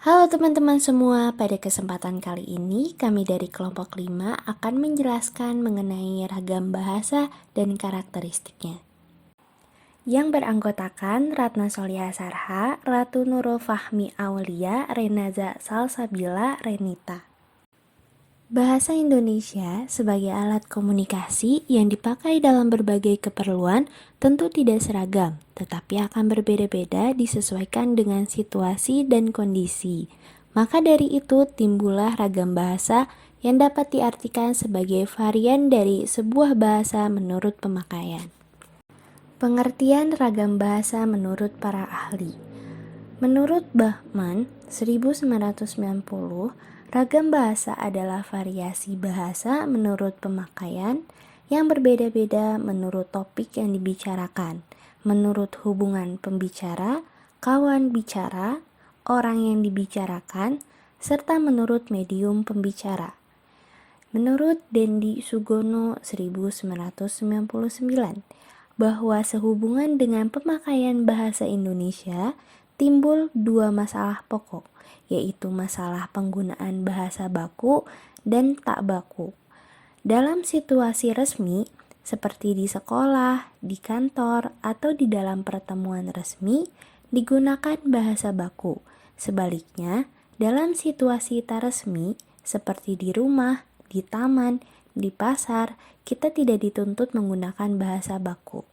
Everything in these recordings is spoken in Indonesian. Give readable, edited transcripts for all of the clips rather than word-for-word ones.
Halo teman-teman semua, pada kesempatan kali ini kami dari kelompok 5 akan menjelaskan mengenai ragam bahasa dan karakteristiknya. Yang beranggotakan Ratna Solia Sarha, Ratu Nurul Fahmi Aulia, Renaza Salsabila, Renita. Bahasa Indonesia sebagai alat komunikasi yang dipakai dalam berbagai keperluan tentu tidak seragam, tetapi akan berbeda-beda disesuaikan dengan situasi dan kondisi. Maka dari itu timbullah ragam bahasa yang dapat diartikan sebagai varian dari sebuah bahasa menurut pemakaian. Pengertian ragam bahasa menurut para ahli. Menurut Bachmann, 1990, ragam bahasa adalah variasi bahasa menurut pemakaian yang berbeda-beda menurut topik yang dibicarakan, menurut hubungan pembicara, kawan bicara, orang yang dibicarakan, serta menurut medium pembicara. Menurut Dendi Sugono 1999, bahwa sehubungan dengan pemakaian bahasa Indonesia timbul dua masalah pokok, yaitu masalah penggunaan bahasa baku dan tak baku. Dalam situasi resmi, seperti di sekolah, di kantor, atau di dalam pertemuan resmi, digunakan bahasa baku. Sebaliknya, dalam situasi tak resmi, seperti di rumah, di taman, di pasar, kita tidak dituntut menggunakan bahasa baku.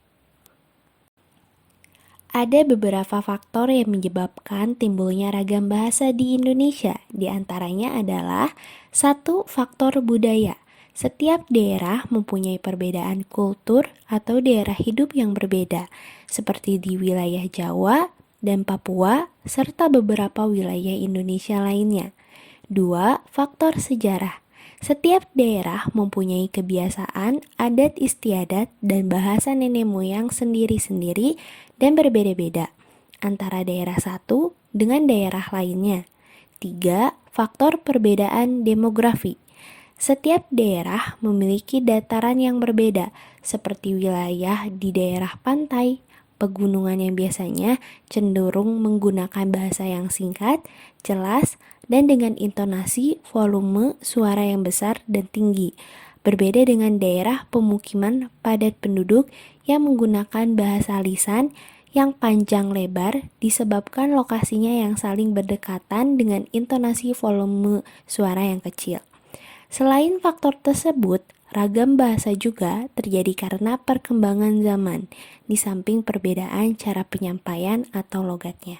Ada beberapa faktor yang menyebabkan timbulnya ragam bahasa di Indonesia. Di antaranya adalah 1. Faktor budaya. Setiap daerah mempunyai perbedaan kultur atau daerah hidup yang berbeda, seperti di wilayah Jawa dan Papua, serta beberapa wilayah Indonesia lainnya. 2. Faktor sejarah. Setiap daerah mempunyai kebiasaan, adat istiadat, dan bahasa nenek moyang sendiri-sendiri dan berbeda-beda antara daerah satu dengan daerah lainnya. 3. Faktor perbedaan demografi. Setiap daerah memiliki dataran yang berbeda, seperti wilayah di daerah pantai, pegunungan yang biasanya cenderung menggunakan bahasa yang singkat, jelas, dan dengan intonasi volume suara yang besar dan tinggi. Berbeda dengan daerah pemukiman padat penduduk yang menggunakan bahasa lisan yang panjang lebar disebabkan lokasinya yang saling berdekatan dengan intonasi volume suara yang kecil. Selain faktor tersebut, ragam bahasa juga terjadi karena perkembangan zaman, di samping perbedaan cara penyampaian atau logatnya.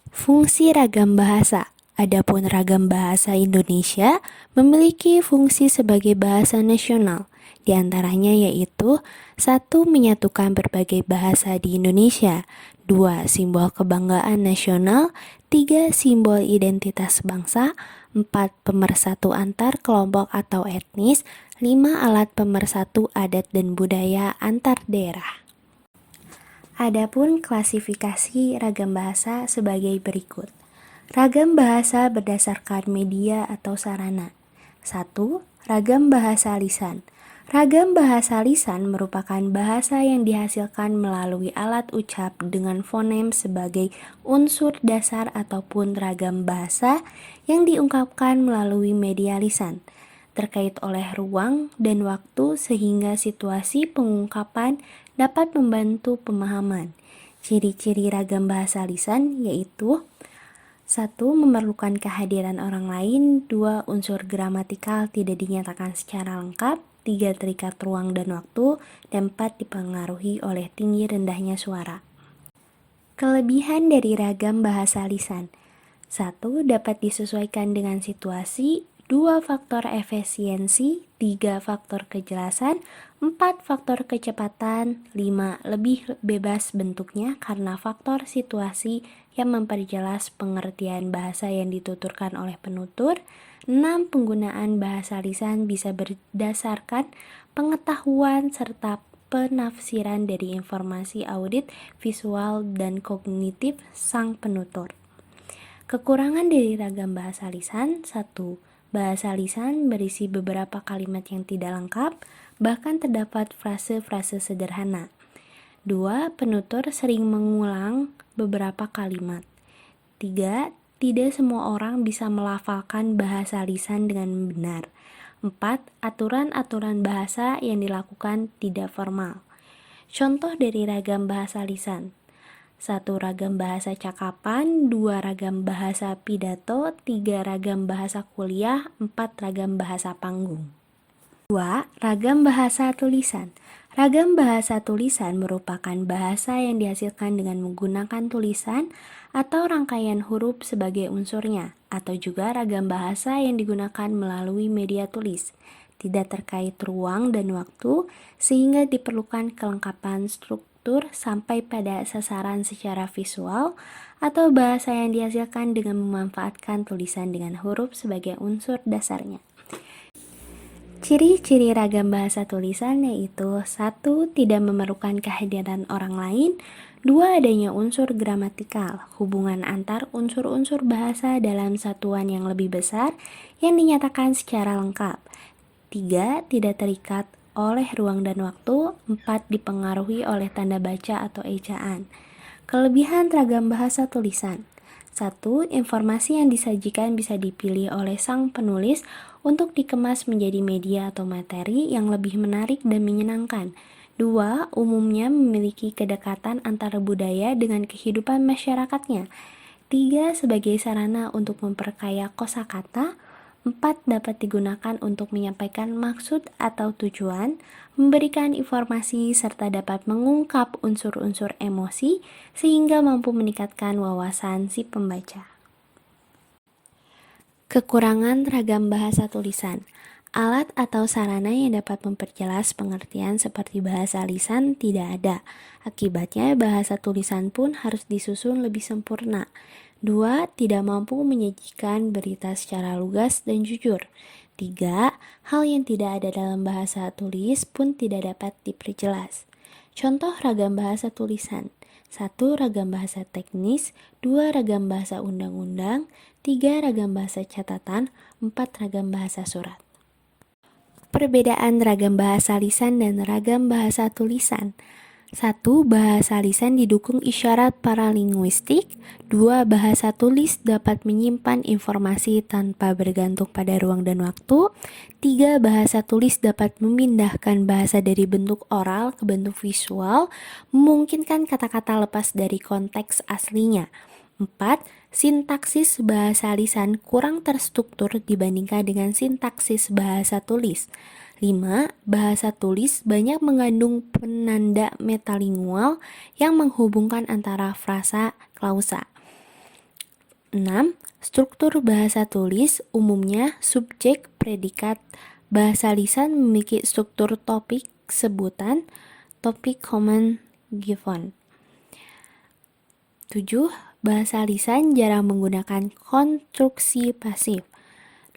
Fungsi ragam bahasa. Adapun ragam bahasa Indonesia memiliki fungsi sebagai bahasa nasional, di antaranya yaitu 1. Menyatukan berbagai bahasa di Indonesia, 2. Simbol kebanggaan nasional, 3. Simbol identitas bangsa, 4. Pemersatu antar kelompok atau etnis, 5. Alat pemersatu adat dan budaya antar daerah. Adapun klasifikasi ragam bahasa sebagai berikut. Ragam bahasa berdasarkan media atau sarana. 1. Ragam bahasa lisan. Ragam bahasa lisan merupakan bahasa yang dihasilkan melalui alat ucap dengan fonem sebagai unsur dasar ataupun ragam bahasa yang diungkapkan melalui media lisan, terkait oleh ruang dan waktu sehingga situasi pengungkapan dapat membantu pemahaman. Ciri-ciri ragam bahasa lisan yaitu 1. Memerlukan kehadiran orang lain, 2. Unsur gramatikal tidak dinyatakan secara lengkap, 3. Terikat ruang dan waktu, dan 4. Dipengaruhi oleh tinggi rendahnya suara. Kelebihan dari ragam bahasa lisan. 1. Dapat disesuaikan dengan situasi, 2. Faktor efisiensi, 3. Faktor kejelasan, 4. Faktor kecepatan, 5. Lebih bebas bentuknya karena faktor situasi yang memperjelas pengertian bahasa yang dituturkan oleh penutur. 6. Penggunaan bahasa lisan bisa berdasarkan pengetahuan serta penafsiran dari informasi audit, visual, dan kognitif sang penutur. Kekurangan dari ragam bahasa lisan. 1. Bahasa lisan berisi beberapa kalimat yang tidak lengkap, bahkan terdapat frase-frase sederhana. 2. Penutur sering mengulang beberapa kalimat. 3. tidak semua orang bisa melafalkan bahasa lisan dengan benar. 4. Aturan-aturan bahasa yang dilakukan tidak formal. Contoh dari ragam bahasa lisan. 1. Ragam bahasa cakapan, 2. Ragam bahasa pidato, 3. Ragam bahasa kuliah, 4. Ragam bahasa panggung. 2. Ragam bahasa tulisan. Ragam bahasa tulisan merupakan bahasa yang dihasilkan dengan menggunakan tulisan atau rangkaian huruf sebagai unsurnya, atau juga ragam bahasa yang digunakan melalui media tulis, tidak terkait ruang dan waktu, sehingga diperlukan kelengkapan struktur sampai pada sasaran secara visual, atau bahasa yang dihasilkan dengan memanfaatkan tulisan dengan huruf sebagai unsur dasarnya. Ciri-ciri ragam bahasa tulisan yaitu 1. Tidak memerlukan kehadiran orang lain. 2. Adanya unsur gramatikal, hubungan antar unsur-unsur bahasa dalam satuan yang lebih besar yang dinyatakan secara lengkap. 3. Tidak terikat oleh ruang dan waktu. 4. Dipengaruhi oleh tanda baca atau ejaan. Kelebihan ragam bahasa tulisan. 1. Informasi yang disajikan bisa dipilih oleh sang penulis untuk dikemas menjadi media atau materi yang lebih menarik dan menyenangkan. 2. Umumnya memiliki kedekatan antara budaya dengan kehidupan masyarakatnya. 3. Sebagai sarana untuk memperkaya kosakata. 4. Dapat digunakan untuk menyampaikan maksud atau tujuan, memberikan informasi, serta dapat mengungkap unsur-unsur emosi sehingga mampu meningkatkan wawasan si pembaca. Kekurangan ragam bahasa tulisan. Alat atau sarana yang dapat memperjelas pengertian seperti bahasa lisan tidak ada. Akibatnya bahasa tulisan pun harus disusun lebih sempurna. 2. Tidak mampu menyajikan berita secara lugas dan jujur. 3. Hal yang tidak ada dalam bahasa tulis pun tidak dapat diperjelas. Contoh ragam bahasa tulisan. 1. Ragam bahasa teknis. 2. Ragam bahasa undang-undang. 3. Ragam bahasa catatan. 4. Ragam bahasa surat. Perbedaan ragam bahasa lisan dan ragam bahasa tulisan. 1. Bahasa lisan didukung isyarat paralinguistik. 2. Bahasa tulis dapat menyimpan informasi tanpa bergantung pada ruang dan waktu. 3. Bahasa tulis dapat memindahkan bahasa dari bentuk oral ke bentuk visual, memungkinkan kata-kata lepas dari konteks aslinya. 4. Sintaksis bahasa lisan kurang terstruktur dibandingkan dengan sintaksis bahasa tulis. 5. Bahasa tulis banyak mengandung penanda metalingual yang menghubungkan antara frasa klausa. 6. Struktur bahasa tulis umumnya subjek predikat. Bahasa lisan memiliki struktur topik sebutan, topik command given. 7. Bahasa lisan jarang menggunakan konstruksi pasif.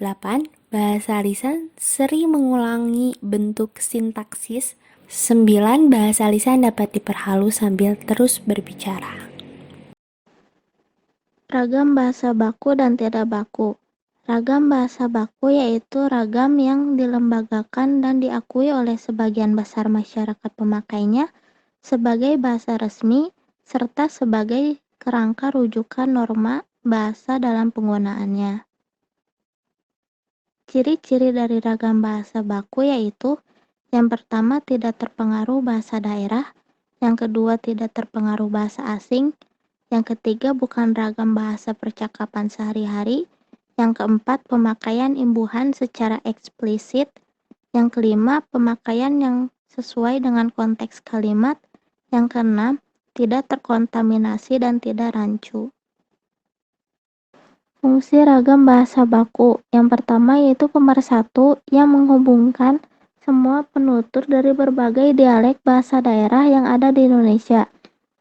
8. Bahasa lisan sering mengulangi bentuk sintaksis. 9. Bahasa lisan dapat diperhalus sambil terus berbicara. Ragam bahasa baku dan tidak baku. Ragam bahasa baku yaitu ragam yang dilembagakan dan diakui oleh sebagian besar masyarakat pemakainya sebagai bahasa resmi serta sebagai kerangka rujukan norma bahasa dalam penggunaannya. Ciri-ciri dari ragam bahasa baku yaitu yang pertama tidak terpengaruh bahasa daerah, yang kedua tidak terpengaruh bahasa asing, yang ketiga bukan ragam bahasa percakapan sehari-hari, yang keempat pemakaian imbuhan secara eksplisit, yang kelima pemakaian yang sesuai dengan konteks kalimat, yang keenam tidak terkontaminasi dan tidak rancu. Fungsi ragam bahasa baku. Yang pertama yaitu pemersatu yang menghubungkan semua penutur dari berbagai dialek bahasa daerah yang ada di Indonesia.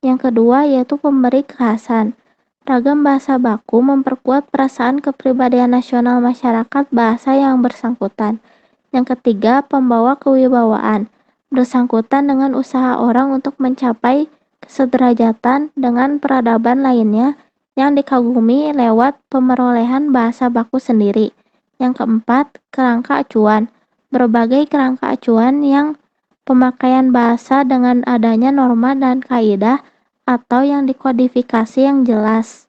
Yang kedua yaitu pemberi kekhasan. Ragam bahasa baku memperkuat perasaan kepribadian nasional masyarakat bahasa yang bersangkutan. Yang ketiga, pembawa kewibawaan. Bersangkutan dengan usaha orang untuk mencapai kesederajatan dengan peradaban lainnya yang dikagumi lewat pemerolehan bahasa baku sendiri. Yang keempat, kerangka acuan. Berbagai kerangka acuan yang pemakaian bahasa dengan adanya norma dan kaidah atau yang dikodifikasi yang jelas.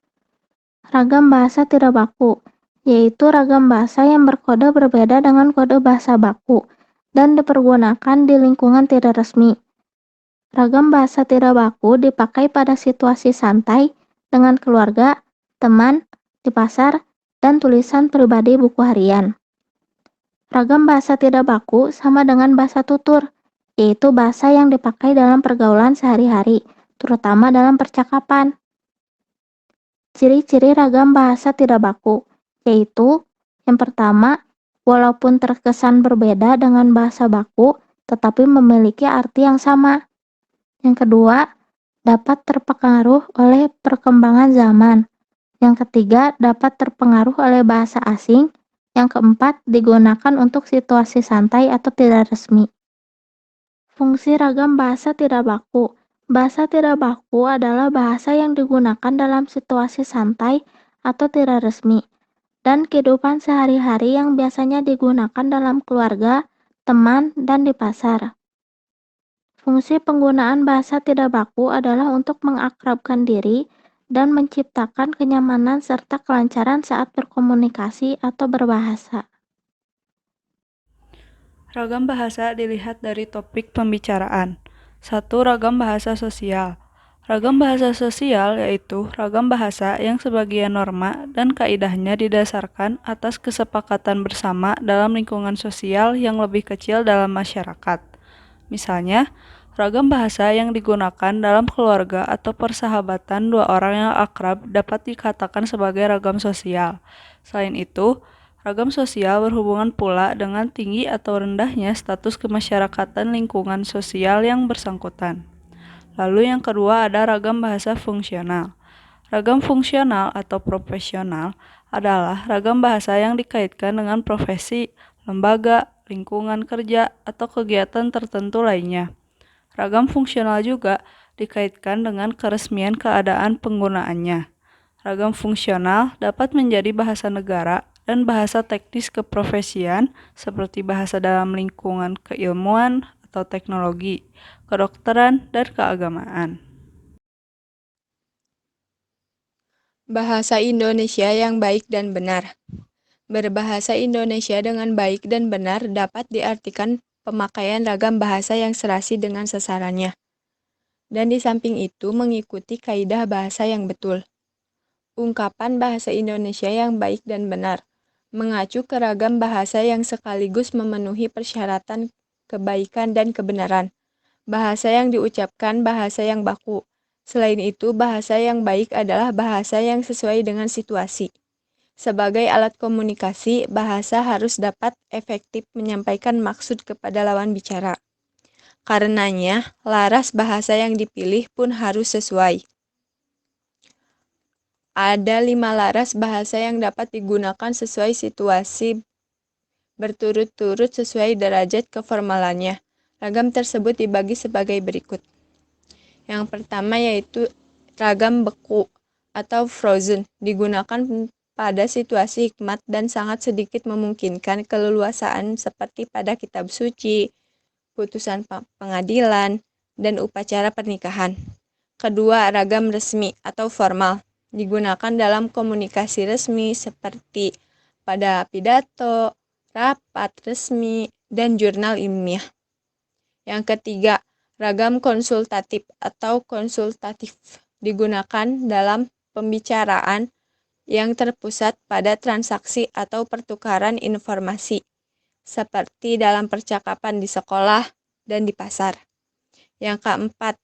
ragam bahasa tidak baku, yaitu ragam bahasa yang berkode berbeda dengan kode bahasa baku dan dipergunakan di lingkungan tidak resmi. Ragam bahasa tidak baku dipakai pada situasi santai dengan keluarga, teman, di pasar, dan tulisan pribadi buku harian. Ragam bahasa tidak baku sama dengan bahasa tutur, yaitu bahasa yang dipakai dalam pergaulan sehari-hari, terutama dalam percakapan. Ciri-ciri ragam bahasa tidak baku, yaitu yang pertama, walaupun terkesan berbeda dengan bahasa baku, tetapi memiliki arti yang sama. Yang kedua, dapat terpengaruh oleh perkembangan zaman. Yang ketiga, dapat terpengaruh oleh bahasa asing. Yang keempat, digunakan untuk situasi santai atau tidak resmi. Fungsi ragam bahasa tidak baku. Bahasa tidak baku adalah bahasa yang digunakan dalam situasi santai atau tidak resmi, dan kehidupan sehari-hari yang biasanya digunakan dalam keluarga, teman, dan di pasar. Fungsi penggunaan bahasa tidak baku adalah untuk mengakrabkan diri dan menciptakan kenyamanan serta kelancaran saat berkomunikasi atau berbahasa. Ragam bahasa dilihat dari topik pembicaraan. 1. Ragam bahasa sosial. Ragam bahasa sosial yaitu ragam bahasa yang sebagian norma dan kaidahnya didasarkan atas kesepakatan bersama dalam lingkungan sosial yang lebih kecil dalam masyarakat. Misalnya, ragam bahasa yang digunakan dalam keluarga atau persahabatan dua orang yang akrab dapat dikatakan sebagai ragam sosial. Selain itu, ragam sosial berhubungan pula dengan tinggi atau rendahnya status kemasyarakatan lingkungan sosial yang bersangkutan. Lalu yang kedua ada ragam bahasa fungsional. Ragam fungsional atau profesional adalah ragam bahasa yang dikaitkan dengan profesi, lembaga, lingkungan kerja, atau kegiatan tertentu lainnya. Ragam fungsional juga dikaitkan dengan keresmian keadaan penggunaannya. Ragam fungsional dapat menjadi bahasa negara dan bahasa teknis keprofesian seperti bahasa dalam lingkungan keilmuan atau teknologi, kedokteran, dan keagamaan. Bahasa Indonesia yang baik dan benar. Berbahasa Indonesia dengan baik dan benar dapat diartikan pemakaian ragam bahasa yang serasi dengan sasarannya. Dan di samping itu mengikuti kaidah bahasa yang betul. Ungkapan bahasa Indonesia yang baik dan benar mengacu ke ragam bahasa yang sekaligus memenuhi persyaratan kebaikan dan kebenaran. Bahasa yang diucapkan bahasa yang baku. Selain itu, bahasa yang baik adalah bahasa yang sesuai dengan situasi. Sebagai alat komunikasi, bahasa harus dapat efektif menyampaikan maksud kepada lawan bicara. Karenanya, laras bahasa yang dipilih pun harus sesuai. Ada 5 laras bahasa yang dapat digunakan sesuai situasi berturut-turut sesuai derajat keformalannya. Ragam tersebut dibagi sebagai berikut. Yang pertama yaitu ragam beku atau frozen, digunakan pada situasi hikmat dan sangat sedikit memungkinkan keleluasaan seperti pada kitab suci, putusan pengadilan, dan upacara pernikahan. Kedua, ragam resmi atau formal, digunakan dalam komunikasi resmi seperti pada pidato, rapat resmi, dan jurnal ilmiah. Yang ketiga, ragam konsultatif atau konsultatif, digunakan dalam pembicaraan yang terpusat pada transaksi atau pertukaran informasi, seperti dalam percakapan di sekolah dan di pasar. Yang keempat,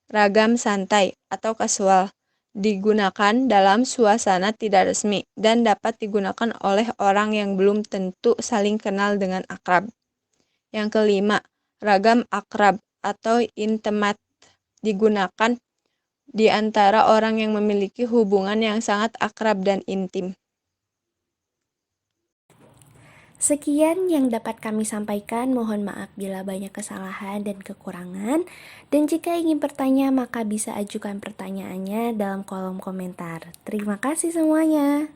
ragam santai atau kasual, digunakan dalam suasana tidak resmi dan dapat digunakan oleh orang yang belum tentu saling kenal dengan akrab. Yang kelima, ragam akrab atau intimate, digunakan di antara orang yang memiliki hubungan yang sangat akrab dan intim. Sekian yang dapat kami sampaikan, mohon maaf bila banyak kesalahan dan kekurangan. Dan jika ingin bertanya, maka bisa ajukan pertanyaannya dalam kolom komentar. Terima kasih semuanya.